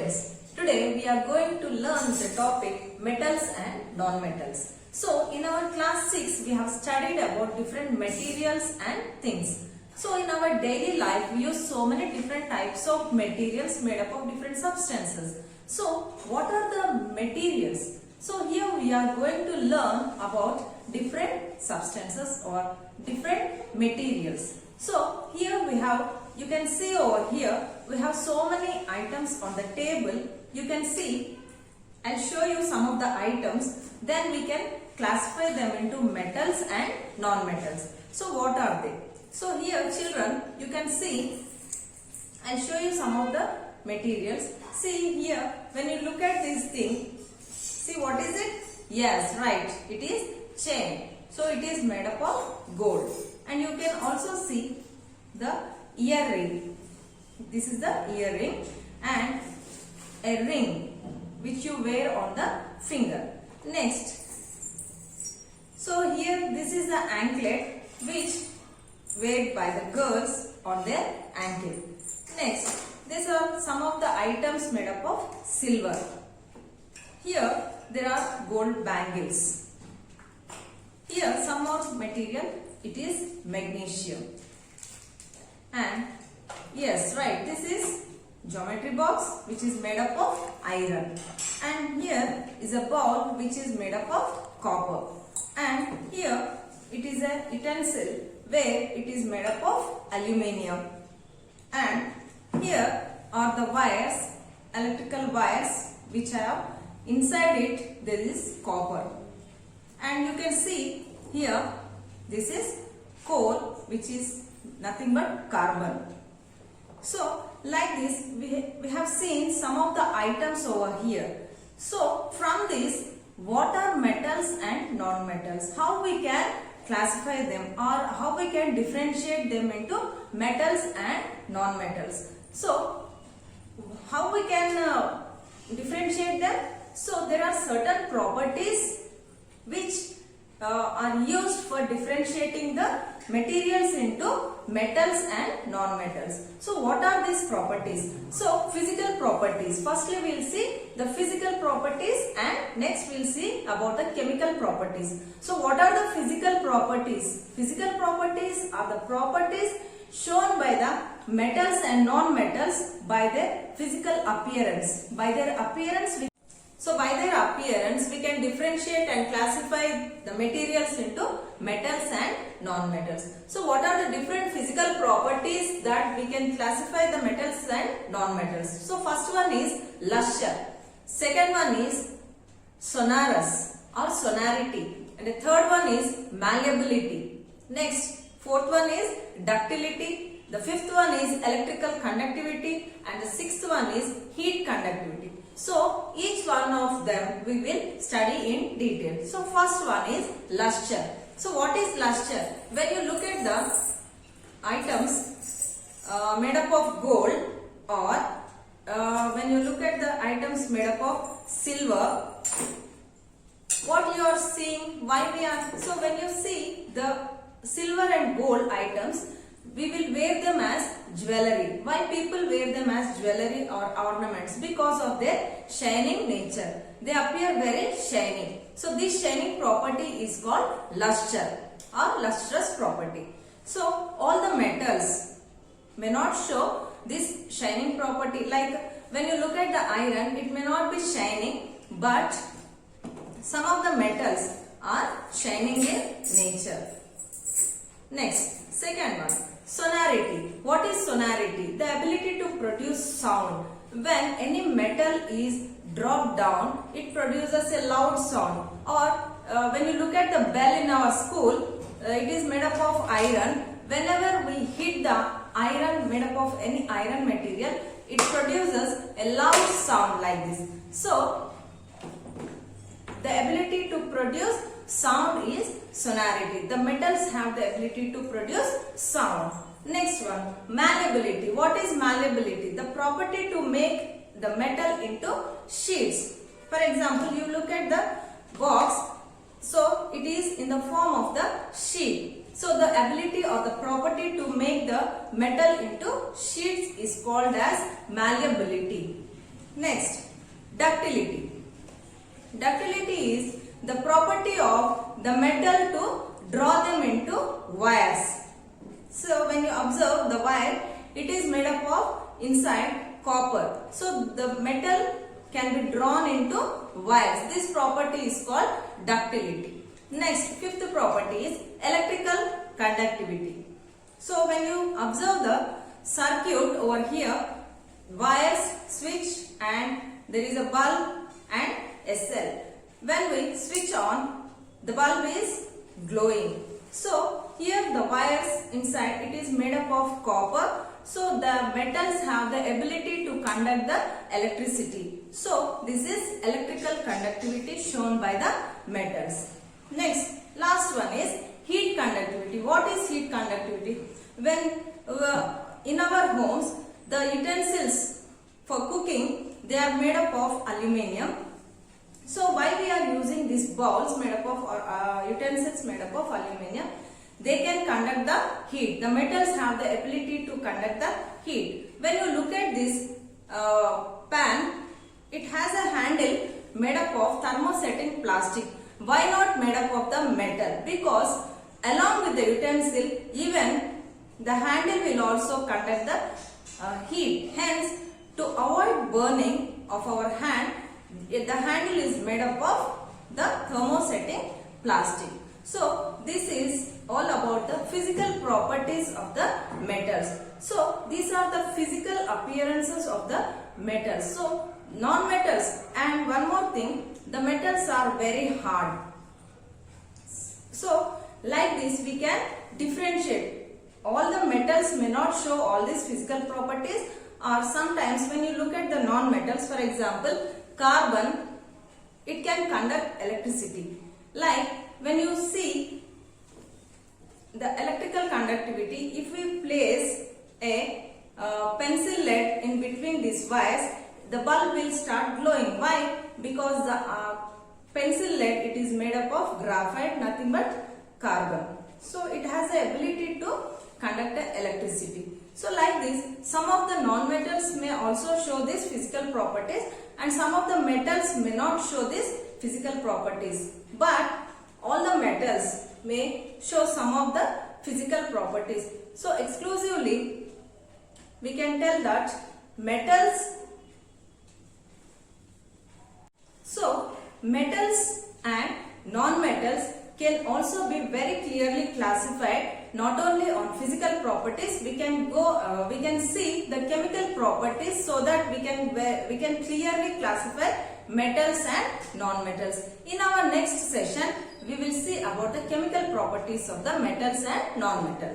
students, today we are going to learn the topic metals and non-metals. So in our class 6 we have studied about different materials and things. So in our daily life we use so many different types of materials made up of different substances. So what are the materials? So here we are going to learn about different substances or different materials. So here we have, you can see over here, we have so many items on the table. You can see, I'll show you some of the items, then we can classify them into metals and non-metals. So what are they? So here children, you can see, I'll show you some of the materials. See here, when you look at this thing, see what is it? Yes, right, it is chain. So it is made up of gold. And you can also see the earring. This is the earring and a ring which you wear on the finger. Next, so here this is the anklet which worn by the girls on their ankle. Next, these are some of the items made up of silver. Here there are gold bangles. Here some more material, it is magnesium. And yes, right, this is geometry box which is made up of iron. And here is a bowl which is made up of copper. And here it is a utensil where it is made up of aluminium. And here are the wires, electrical wires which have inside it there is copper. And you can see here this is coal which is nothing but carbon. So like this we have seen some of the items over here. So from this, what are metals and non-metals? How we can classify them or how we can differentiate them into metals and non-metals? So how we can differentiate them? So there are certain properties which are used for differentiating the materials into metals and non-metals. So what are these properties? So physical properties. Firstly we will see the physical properties and next we will see about the chemical properties. So what are the physical properties? Physical properties are the properties shown by the metals and non-metals by their physical appearance. By their appearance we can differentiate and classify the materials into metals and non-metals. So what are the different physical properties that we can classify the metals and non-metals? So first one is luster. Second one is sonorous or sonority. And the third one is malleability. Next, fourth one is ductility. The fifth one is electrical conductivity. And the sixth one is heat conductivity. So each one of them we will study in detail. So first one is luster. So what is luster? When you look at the items made up of gold or when you look at the items made up of silver, what you are seeing, why we are, so when you see the silver and gold items, we will wear them as jewellery. Why people wear them as jewellery or ornaments? Because of their shining nature. They appear very shiny. So this shining property is called luster or lustrous property. So all the metals may not show this shining property. Like when you look at the iron, it may not be shining, but some of the metals are shining in nature. Next, second one. Sonority. What is sonority? The ability to produce sound. When any metal is dropped down, it produces a loud sound. Or when you look at the bell in our school, it is made up of iron. Whenever we hit the iron made up of any iron material, it produces a loud sound like this. So, the ability to produce sound is sonority. The metals have the ability to produce sound. Next one, malleability. What is malleability? The property to make the metal into sheets. For example, you look at the box. So it is in the form of the sheet. So the ability or the property to make the metal into sheets is called as malleability. Next, ductility. Ductility is the property of the metal to draw them into wires. So when you observe the wire, it is made up of inside copper. So the metal can be drawn into wires. This property is called ductility. Next, fifth property is electrical conductivity. So when you observe the circuit over here, wires, switch, and there is a bulb and a cell. When we switch on, the bulb is glowing. So here the wires inside, it is made up of copper. So the metals have the ability to conduct the electricity. So this is electrical conductivity shown by the metals. Next, last one is heat conductivity. What is heat conductivity? When in our homes, the utensils for cooking, they are made up of aluminium. So why we are using these bowls made up of utensils made up of aluminium? They can conduct the heat. The metals have the ability to conduct the heat. When you look at this pan, it has a handle made up of thermosetting plastic. Why not made up of the metal? Because along with the utensil, even the handle will also conduct the heat. Hence, to avoid burning of our hand, the handle is made up of the thermosetting plastic. So this is all about the physical properties of the metals. So these are the physical appearances of the metals. So non-metals, and one more thing, the metals are very hard. So like this we can differentiate. All the metals may not show all these physical properties, or sometimes when you look at the non-metals, for example, carbon, it can conduct electricity. Like when you see the electrical conductivity, if we place a pencil lead in between these wires, the bulb will start glowing. Why? Because the pencil lead, it is made up of graphite, nothing but carbon. So it has the ability to conduct electricity. So like this, some of the non-metals may also show these physical properties, and some of the metals may not show these physical properties. But all the metals may show some of the physical properties. So exclusively, we can tell that metals and non-metals can also be very clearly classified. Not only on physical properties, we can see the chemical properties, so that we can clearly classify metals and non-metals. In our next session, we will see about the chemical properties of the metals and non-metals.